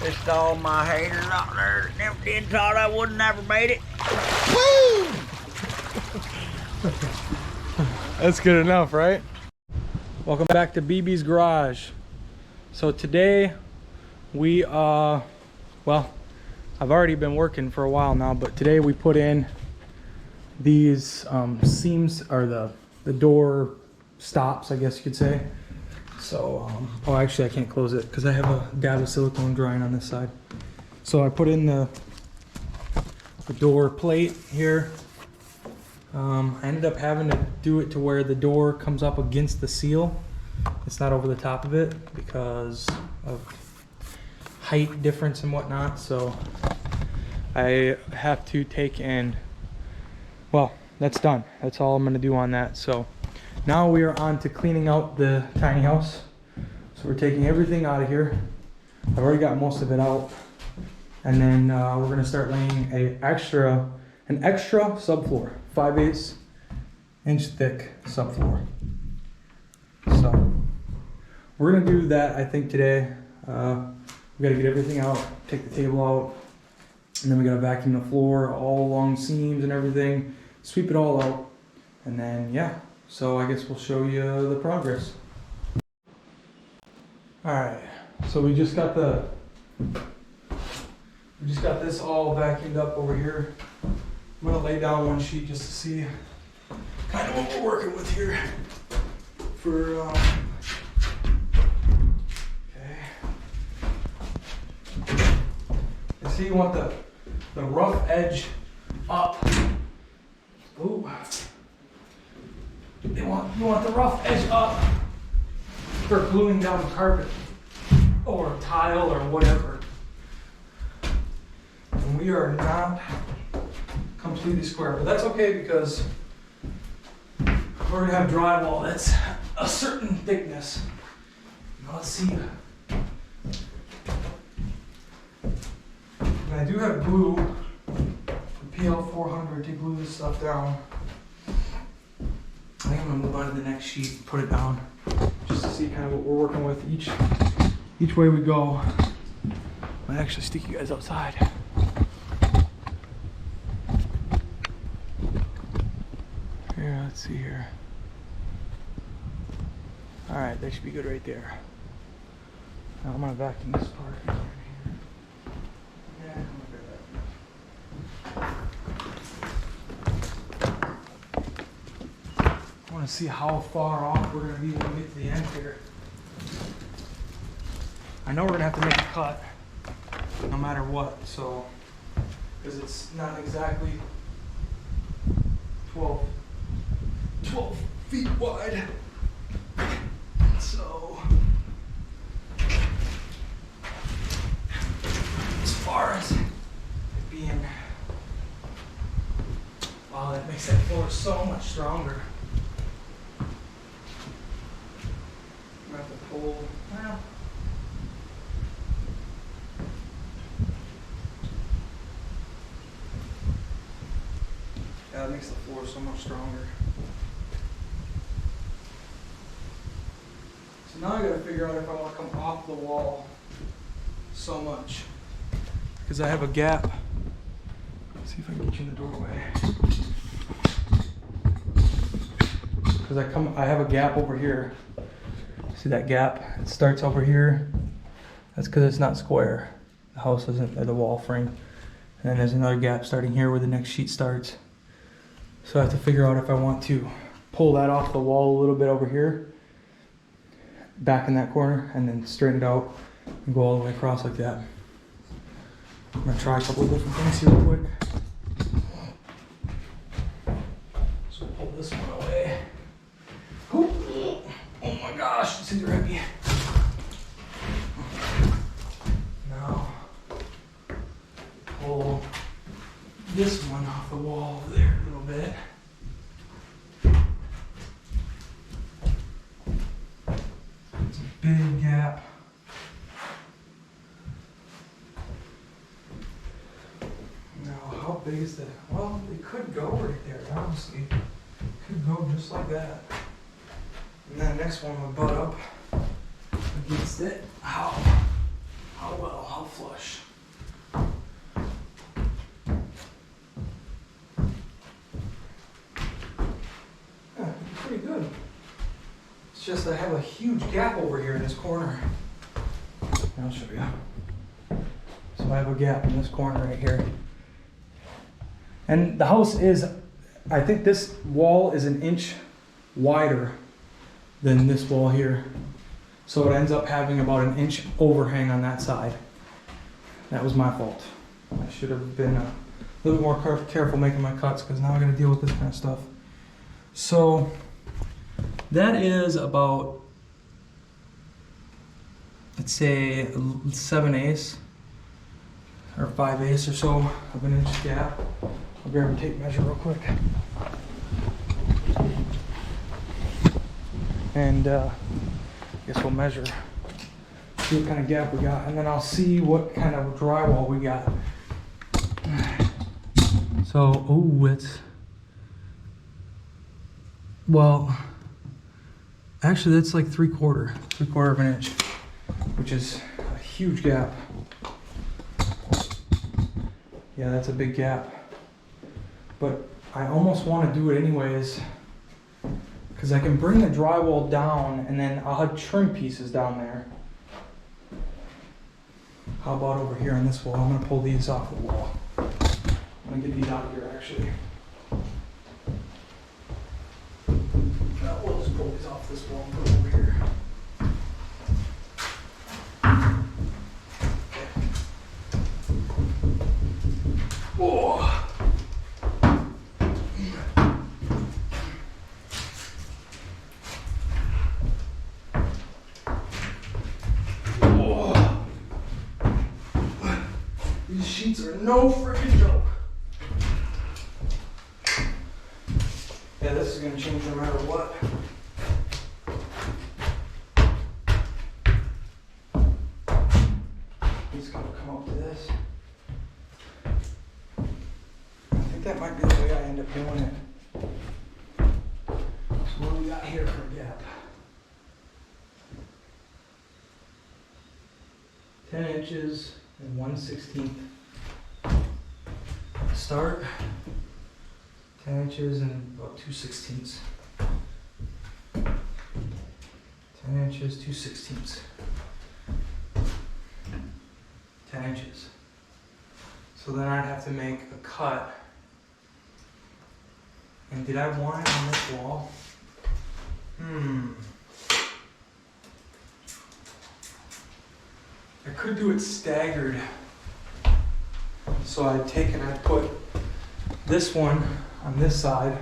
Just all my haters out there that never did thought I would never made it. Woo! That's good enough, right? Welcome back to BB's Garage. So today we well, I've already been working for a while now, but today we put in these seams, or the door stops, I guess you could say. So, oh, actually I can't close it because I have a dab of silicone drying on this side. So I put in the door plate here. I ended up having to do it to where the door comes up against the seal. It's not over the top of it because of height difference and whatnot. So I have to take and, well, that's done. That's all I'm gonna do on that. So now we are on to cleaning out the tiny house. So we're taking everything out of here. I've already got most of it out. And then we're gonna start laying an extra subfloor, 5/8 inch thick subfloor. So we're gonna do that, I think, today. We gotta get everything out, take the table out, and then we gotta vacuum the floor all along seams and everything, sweep it all out, and then yeah. So I guess we'll show you the progress. All right, so we just got this all vacuumed up over here. I'm gonna lay down one sheet just to see kind of what we're working with here. For okay, you see, you want the rough edge up. Ooh. You want the rough edge up for gluing down carpet or tile or whatever. And we are not completely square, but that's okay because we're gonna have drywall that's a certain thickness. Now let's see. And I do have glue, PL 400, to glue this stuff down. I think I'm gonna move on to the next sheet and put it down just to see kind of what we're working with each way we go. Might actually stick you guys outside. Here, let's see here. All right, that should be good right there. Now I'm gonna vacuum this part right here. Yeah, I'm gonna grab that. I want to see how far off we're going to be when we get to the end here. I know we're going to have to make a cut no matter what, so, because it's not exactly 12 feet wide. So, as far as it being, wow, that makes that floor so much stronger. Have to pull, well, yeah, it makes the floor so much stronger. So now I gotta figure out if I want to come off the wall so much, because I have a gap. Let's see if I can get you in the doorway. Because I have a gap over here. See that gap? It starts over here. That's because it's not square. The house isn't, or the wall frame. And then there's another gap starting here where the next sheet starts. So I have to figure out if I want to pull that off the wall a little bit over here, back in that corner, and then straighten it out and go all the way across like that. I'm gonna try a couple of different things here real quick. So pull this one away. Ooh. Oh my gosh, it's super heavy. Now, pull this one off the wall over there a little bit. It's a big gap. Now, how big is that? Well, it could go right there, honestly. It could go just like that. And then the next one would butt up against it. How flush. Yeah, pretty good. It's just I have a huge gap over here in this corner. I'll show you. So I have a gap in this corner right here. And the house is, I think this wall is an inch wider than this wall here. So it ends up having about an inch overhang on that side. That was my fault. I should have been a little bit more careful making my cuts, because now I gotta deal with this kind of stuff. So that is about, let's say 7/8 or 5/8 or so of an inch gap. I'll grab a tape measure real quick. And I guess we'll measure, see what kind of gap we got, and then I'll see what kind of drywall we got. So, oh, it's, well, actually that's like 3/4 of an inch, which is a huge gap. Yeah, that's a big gap. But I almost want to do it anyways, because I can bring the drywall down and then I'll have trim pieces down there. How about over here on this wall? I'm going to pull these off the wall. I'm going to get these out of here actually. We'll just pull these off this wall and put them over here. Whoa. These sheets are no freaking joke. Yeah, this is going to change no matter what. It's going to come up to this. I think that might be the way I end up doing it. So what do we got here for a gap? 10 inches and 1/16. Start. 10 inches and about 2/16. 10 inches, 2/16. 10 inches. So then I'd have to make a cut. And did I want it on this wall? I could do it staggered. So I'd take and I'd put this one on this side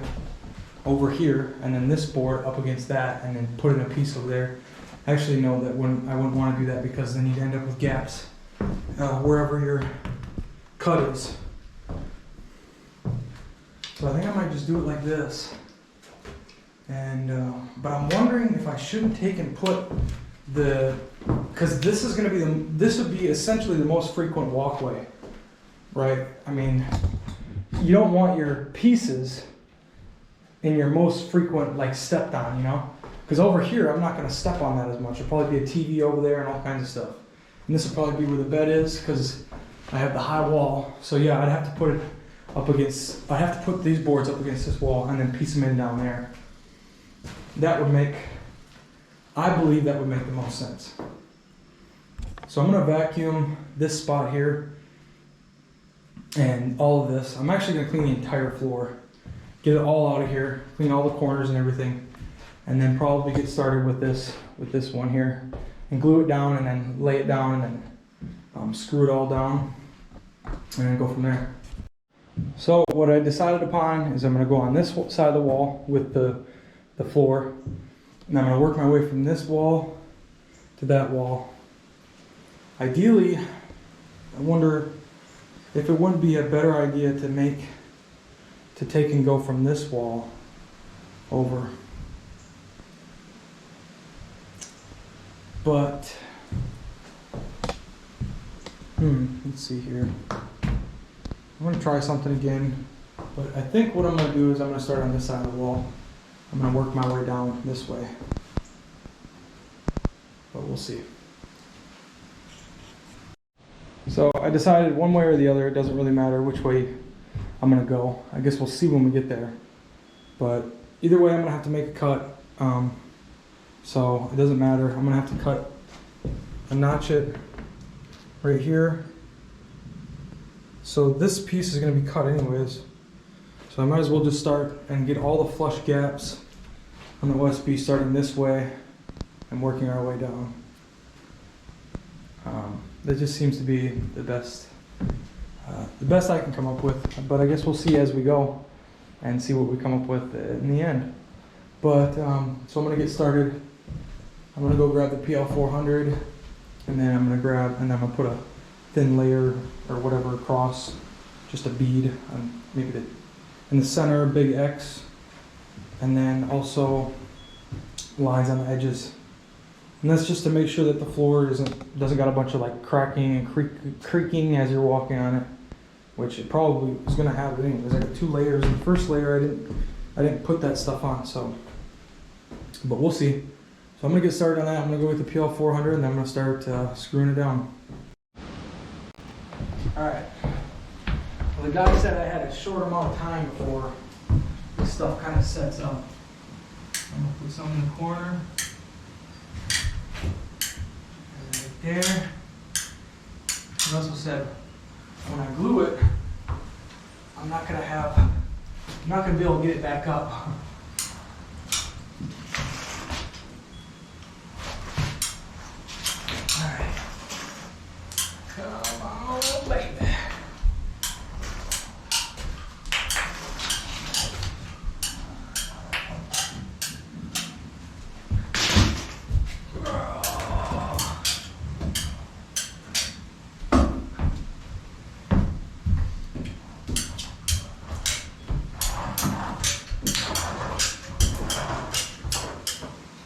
over here, and then this board up against that, and then put in a piece over there. Actually, no, I wouldn't want to do that, because then you'd end up with gaps wherever your cut is. So I think I might just do it like this. And but I'm wondering if I shouldn't take and put because this is going to be this would be essentially the most frequent walkway, right? I mean, you don't want your pieces in your most frequent, like, stepped on, you know? Because over here, I'm not going to step on that as much. There'll probably be a TV over there and all kinds of stuff. And this will probably be where the bed is, because I have the high wall. So yeah, I'd have to put it up against, I'd have to put these boards up against this wall and then piece them in down there. That would make, I believe that would make the most sense. So I'm going to vacuum this spot here and all of this. I'm actually going to clean the entire floor. Get it all out of here, clean all the corners and everything, and then probably get started with this one here, and glue it down, and then lay it down, and then screw it all down, and then go from there. So what I decided upon is I'm going to go on this side of the wall with the floor, and I'm going to work my way from this wall to that wall. Ideally, I wonder if it wouldn't be a better idea to take and go from this wall over. But let's see here. I'm going to try something again, but I think what I'm going to do is I'm going to start on this side of the wall. I'm going to work my way down this way, but we'll see. So I decided one way or the other, it doesn't really matter which way I'm gonna go. I guess we'll see when we get there. But either way, I'm gonna have to make a cut. So it doesn't matter. I'm gonna have to cut and notch it right here. So this piece is gonna be cut anyways. So I might as well just start and get all the flush gaps on the OSB starting this way and working our way down. That just seems to be the best I can come up with. But I guess we'll see as we go and see what we come up with in the end. But so I'm gonna get started. I'm gonna go grab the PL400, and then I'm gonna put a thin layer or whatever across, just a bead, maybe in the center, big X, and then also lines on the edges. And that's just to make sure that the floor doesn't got a bunch of like cracking and creaking as you're walking on it, which it probably is gonna have anyways. I got 2 layers. The first layer I didn't put that stuff on, so, but we'll see. So I'm gonna get started on that. I'm gonna go with the PL400, and then I'm gonna start screwing it down. All right. Well, the guy said I had a short amount of time before this stuff kind of sets up. I'm gonna put some in the corner. And right there. He also said when I glue it, I'm not gonna be able to get it back up. Alright. Come on, baby.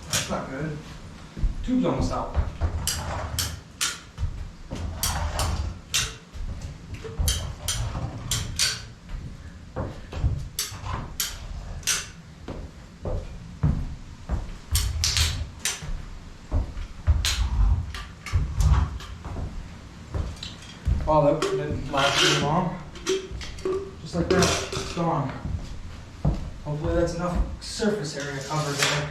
That's not good. Tube's almost out. Wow, that didn't last too long. Just like that, it's gone. Hopefully that's enough surface area covered there.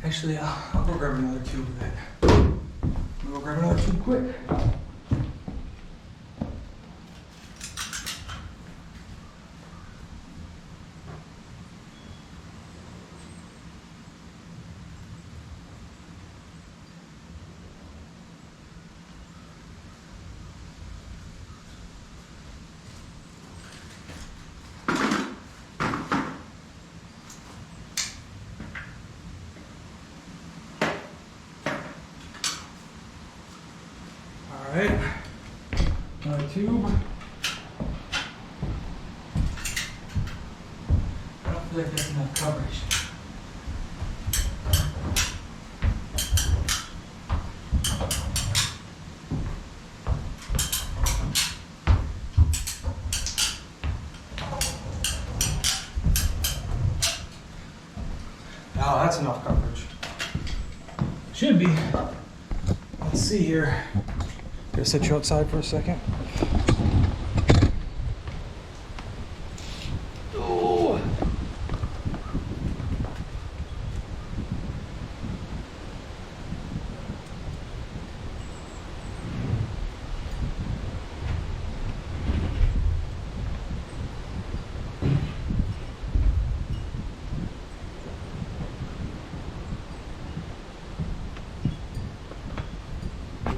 Actually, I'll go grab another tube of it. I'm gonna go grab another tube quick. Alright, another tube. I don't feel like that's enough coverage. Oh, that's enough coverage. Should be. Let's see here. Gonna set you outside for a second. Oh.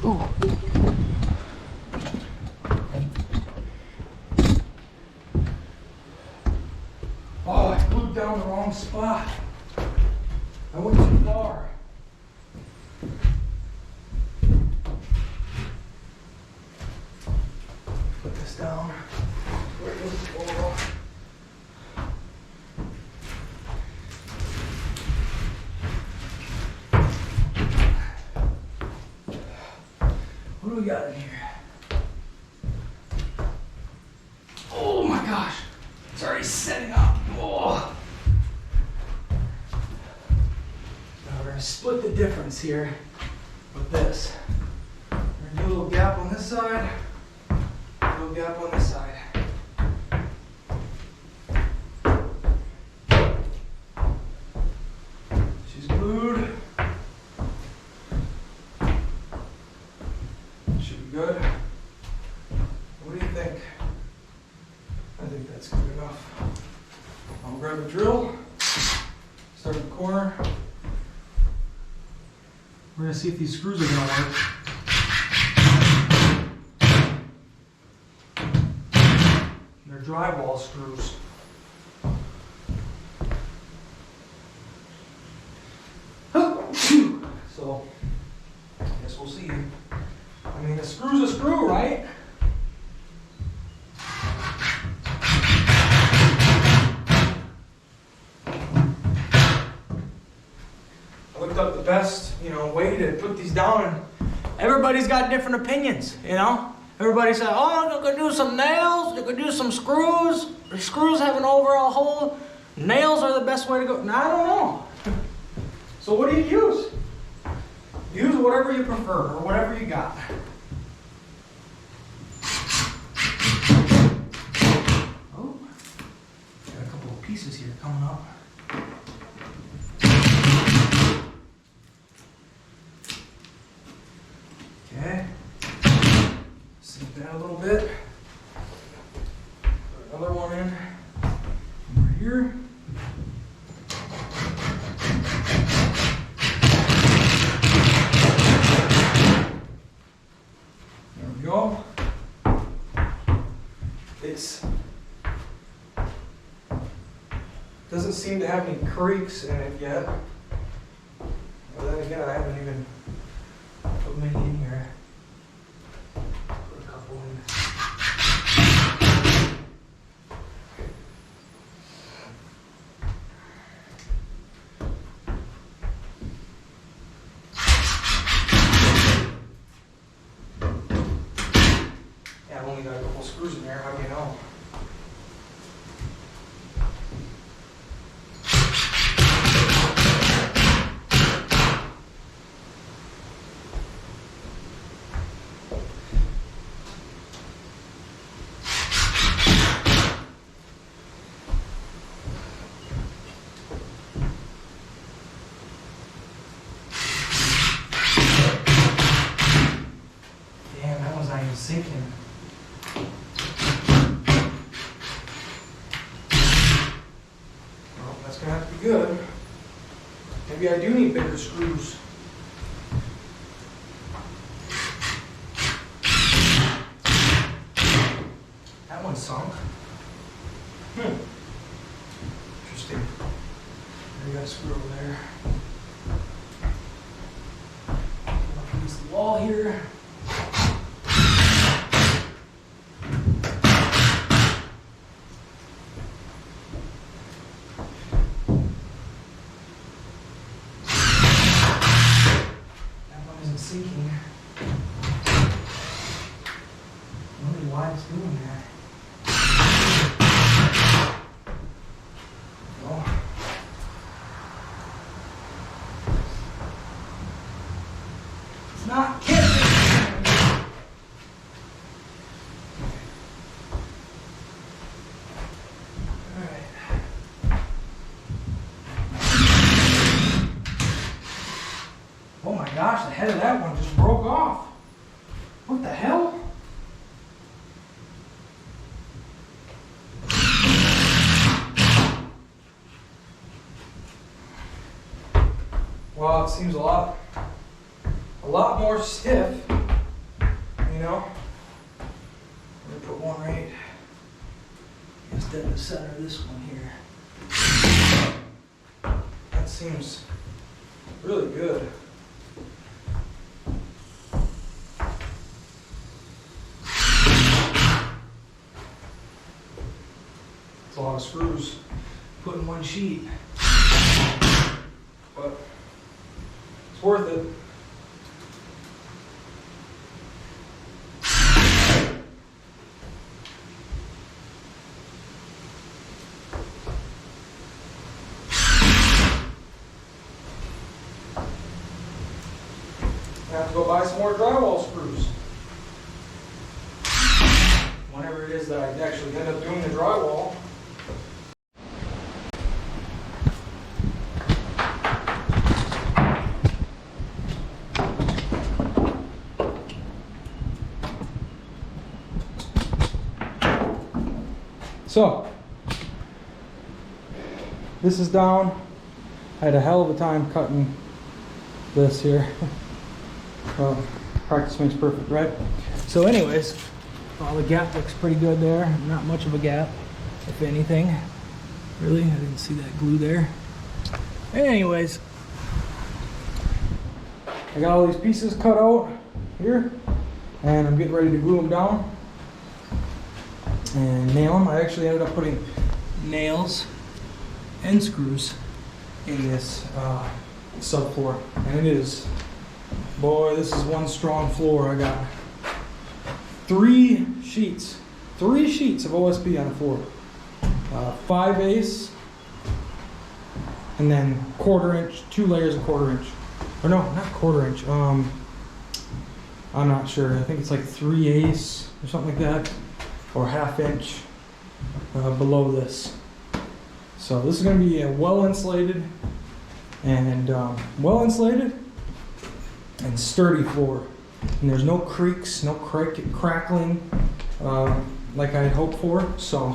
Ooh. Oh, I glued down the wrong spot. I went too far. Put this down. Where does it go? What do we got in here? Oh my gosh, it's already setting up. Oh. Now we're gonna split the difference here with this. this side, little gap on this side. She's glued. Should be good. What do you think? I think that's good enough. I'll grab a drill, start the corner. We're gonna see if these screws are gonna work. They're drywall screws. So, I guess we'll see. I mean, a screw's a screw, right? I looked up the best, way to put these down, and everybody's got different opinions, Everybody said, oh, you could do some nails, you could do some screws. The screws have an overall hole. Nails are the best way to go. Now, I don't know. So what do you use? Use whatever you prefer or whatever you got. Oh, got a couple of pieces here coming up. Okay. Sink that a little bit. Put another one in over here. There we go. It's doesn't seem to have any creaks in it yet. But then again, I haven't even put many in here. Put a couple in. Yeah, I've only got a couple screws in there. How do you know? Sinking. Well, that's gonna have to be good. Maybe I do need bigger screws. That one sunk. Interesting. There you got a screw over there. Up against the wall here. Sinking. I wonder why it's doing that. Oh. It's not kissing. Alright. Oh my gosh, the head of that one just broke off. What the hell? Well, it seems a lot more stiff, I'm gonna put one right instead of the center of this one here. That seems really good. It's a lot of screws put in one sheet, but it's worth it. I have to go buy some more drywall screws. it is that I actually end up doing the drywall. So, this is down. I had a hell of a time cutting this here. Well, practice makes perfect, right? So anyways, the gap looks pretty good there. Not much of a gap, if anything. Really, I didn't see that glue there. Anyways, I got all these pieces cut out here, and I'm getting ready to glue them down and nail them. I actually ended up putting nails and screws in this subfloor, and it is, boy, this is one strong floor. I got three sheets of OSB on the floor, 5/8, and then 1/4 inch, 2 layers of 1/4 inch, or no, not 1/4 inch. I'm not sure. I think it's like 3/8 or something like that, or 1/2 inch below this. So this is going to be a well insulated and sturdy floor, and there's no creaks, no crackling like I had hoped for. So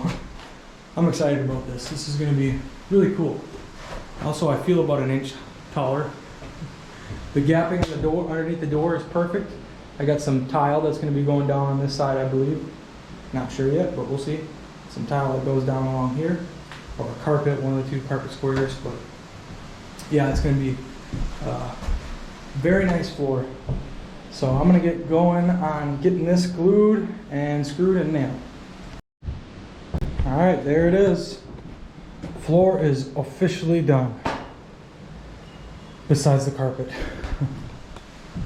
I'm excited about this. This is going to be really cool. Also, I feel about 1 inch taller. The gapping in the door, underneath the door, is perfect. I got some tile that's going to be going down on this side, I believe. Not sure yet, but we'll see. Some tile that goes down along here, or a carpet, one of the 2 carpet squares. But yeah, it's going to be very nice floor. So I'm going to get going on getting this glued and screwed and nailed. All right, there it is. Floor is officially done. Besides the carpet.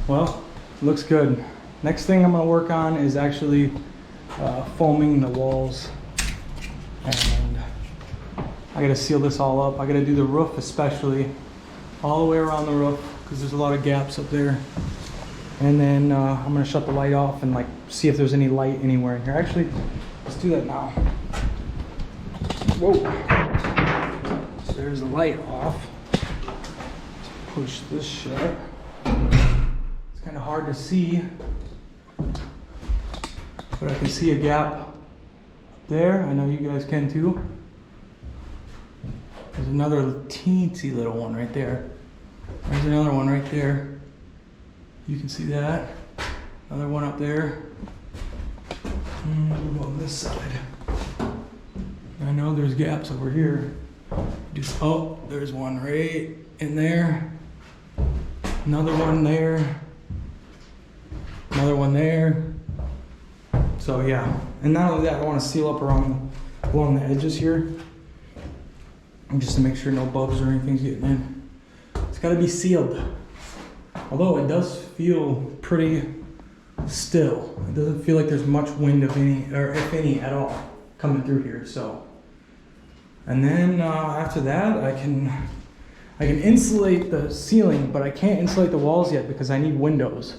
Well, looks good. Next thing I'm going to work on is actually foaming the walls, and I got to seal this all up. I got to do the roof, especially all the way around the roof, because there's a lot of gaps up there. And then I'm going to shut the light off and like see if there's any light anywhere in here. Actually, let's do that now. Whoa. So there's the light off. Let's push this shut. It's kind of hard to see, but I can see a gap there. I know you guys can too. There's another teensy little one right there. There's another one right there. You can see that. Another one up there. And on this side. I know there's gaps over here. Just, oh, there's one right in there. Another one there. Another one there. So yeah, and not only that, I want to seal up along the edges here, and just to make sure no bugs or anything's getting in. It's got to be sealed. Although it does feel pretty still. It doesn't feel like there's much wind, if any at all, coming through here. So, and then after that, I can insulate the ceiling, but I can't insulate the walls yet because I need windows.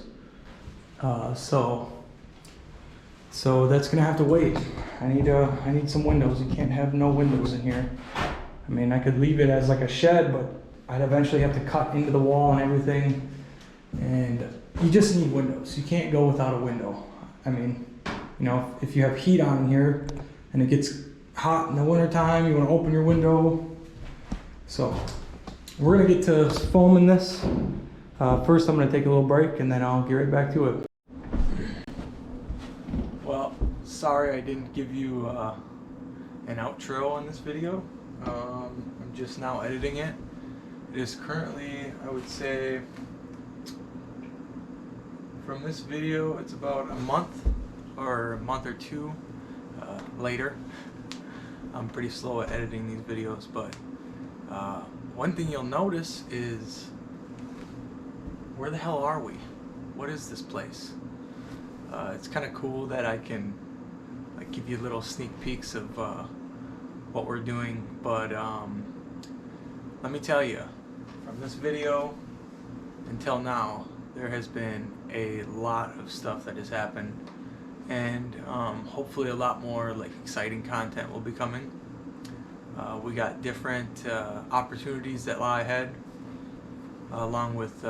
So that's gonna have to wait. I need some windows. You can't have no windows in here. I mean, I could leave it as like a shed, but I'd eventually have to cut into the wall and everything. And you just need windows. You can't go without a window. I mean, you know, if you have heat on in here and it gets hot in the winter time, you want to open your window. So we're gonna get to foaming this. First, I'm gonna take a little break and then I'll get right back to it. Well, sorry I didn't give you an outro on this video. I'm just now editing it. It is currently, I would say, from this video, it's about a month or 2 later. I'm pretty slow at editing these videos, but one thing you'll notice is, where the hell are we? What is this place? It's kind of cool that I can like give you little sneak peeks of what we're doing, but let me tell you, from this video until now, there has been a lot of stuff that has happened and hopefully a lot more like exciting content will be coming. We got different opportunities that lie ahead, along with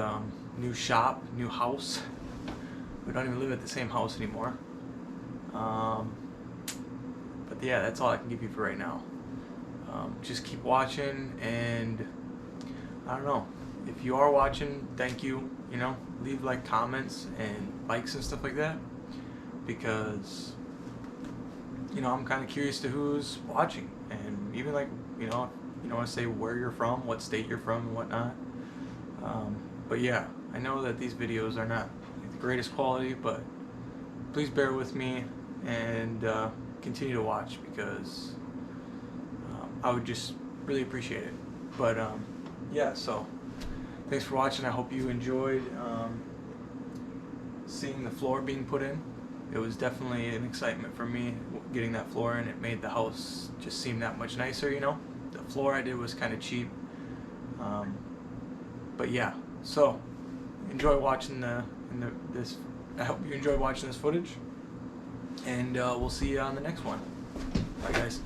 new shop, new house. We don't even live at the same house anymore. But yeah, that's all I can give you for right now. Just keep watching, and I don't know, if you are watching, thank you. You know, leave like comments and likes and stuff like that, because you know I'm kind of curious to who's watching, and even like you know I say where you're from, what state you're from, and whatnot. But yeah, I know that these videos are not the greatest quality, but please bear with me and continue to watch, because I would just really appreciate it. But yeah, so thanks for watching. I hope you enjoyed seeing the floor being put in. It was definitely an excitement for me getting that floor in. It made the house just seem that much nicer, you know. The floor I did was kind of cheap. But yeah, so enjoy watching this. I hope you enjoy watching this footage, and we'll see you on the next one. Bye, guys.